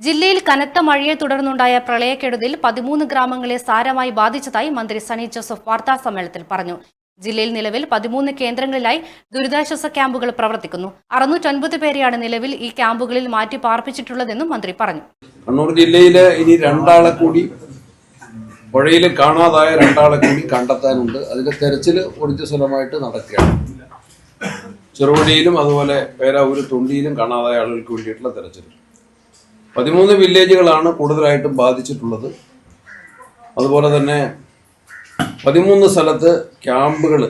ജില്ലയിൽ കനത്ത മഴയെ തുടർന്നുണ്ടായ പ്രളയക്കെടുതിയിൽ 13 ഗ്രാമങ്ങളെ സാരമായി ബാധിച്ചതായി മന്ത്രി സണ്ണി ജോസഫ് വാർത്താസമ്മേളനത്തിൽ പറഞ്ഞു. ജില്ലയിൽ നിലവിൽ 13 കേന്ദ്രങ്ങളിലായി ദുരിതാശ്വാസ ക്യാമ്പുകൾ പ്രവർത്തിക്കുന്നു. 650 പേരെയാണ് നിലവിൽ ഈ ക്യാമ്പുകളിൽ മാറ്റി പാർപ്പിച്ചിട്ടുള്ളതെന്നും മന്ത്രി പറഞ്ഞു. കണ്ണൂർ ജില്ലയിലെ ഇനി രണ്ടാളെ കൂടി പുഴയിൽ കാണാതായ രണ്ടാളെ കൂടി കണ്ടെത്താനുണ്ട്. അതിന്റെ തെരച്ചിൽ ഊർജ്ജസ്വലമായിട്ട് നടക്കുകയാണ്. ചെറുവഴിയിലും അതുപോലെ പേരാവൂര് തൊണ്ടിയിലും കാണാതായ ആളുകൾക്ക് വേണ്ടിയിട്ടുള്ള തെരച്ചിൽ. 13 വില്ലേജുകളാണ് കൂടുതലായിട്ടും ബാധിച്ചിട്ടുള്ളത്. അതുപോലെ തന്നെ 13 സ്ഥലത്ത് ക്യാമ്പുകൾ,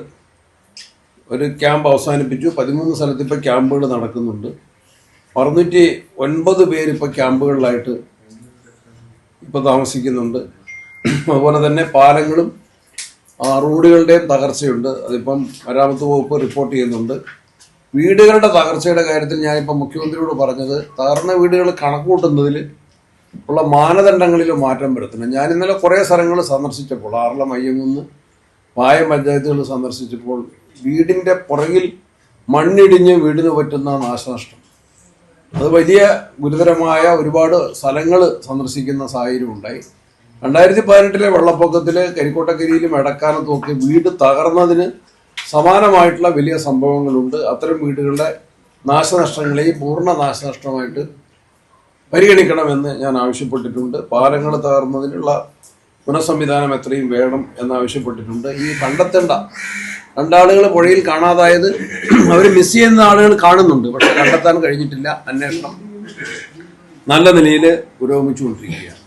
ഒരു ക്യാമ്പ് അവസാനിപ്പിച്ചു. 13 സ്ഥലത്ത് ഇപ്പോൾ ക്യാമ്പുകൾ നടക്കുന്നുണ്ട്. 609 പേര് ഇപ്പോൾ ക്യാമ്പുകളിലായിട്ട് ഇപ്പോൾ താമസിക്കുന്നുണ്ട്. അതുപോലെ തന്നെ പാലങ്ങളും റോഡുകളുടെയും തകർച്ചയുണ്ട്. അതിപ്പം മരാമത്ത് വകുപ്പ് റിപ്പോർട്ട് ചെയ്യുന്നുണ്ട്. വീടുകളുടെ തകർച്ചയുടെ കാര്യത്തിൽ ഞാനിപ്പോൾ മുഖ്യമന്ത്രിയോട് പറഞ്ഞത്, തകർന്ന വീടുകൾ കണക്കൂട്ടുന്നതിൽ ഉള്ള മാനദണ്ഡങ്ങളിൽ മാറ്റം വരുത്തണം. ഞാൻ ഇന്നലെ കുറേ സ്ഥലങ്ങൾ സന്ദർശിച്ചപ്പോൾ, ആറളം, അയ്യങ്കുന്ന്, പായം പഞ്ചായത്തുകൾ സന്ദർശിച്ചപ്പോൾ വീടിൻ്റെ പുറകിൽ മണ്ണിടിഞ്ഞ് വീടിന് പറ്റുന്ന നാശനഷ്ടം, അത് വലിയ ഗുരുതരമായ ഒരുപാട് സ്ഥലങ്ങൾ സന്ദർശിക്കുന്ന സാഹചര്യം ഉണ്ടായി. 2018 വെള്ളപ്പൊക്കത്തിൽ കരിക്കോട്ടക്കരിയിലും എടക്കാലത്തും ഒക്കെ വീട് തകർന്നതിന് സമാനമായിട്ടുള്ള വലിയ സംഭവങ്ങളുണ്ട്. അത്തരം വീടുകളുടെ നാശനഷ്ടങ്ങളെയും പൂർണ്ണ നാശനഷ്ടമായിട്ട് പരിഗണിക്കണമെന്ന് ഞാൻ ആവശ്യപ്പെട്ടിട്ടുണ്ട്. പാലങ്ങൾ തകർന്നതിനുള്ള പുനഃസംവിധാനം എത്രയും വേണം എന്നാവശ്യപ്പെട്ടിട്ടുണ്ട്. ഈ കണ്ടെത്തേണ്ട രണ്ടാളുകൾ പുഴയിൽ കാണാതായത് അവർ മിസ് ചെയ്യുന്ന ആളുകൾ കാണുന്നുണ്ട്, പക്ഷെ കണ്ടെത്താൻ കഴിഞ്ഞിട്ടില്ല. അന്വേഷണം നല്ല നിലയിൽ പുരോഗമിച്ചുകൊണ്ടിരിക്കുകയാണ്.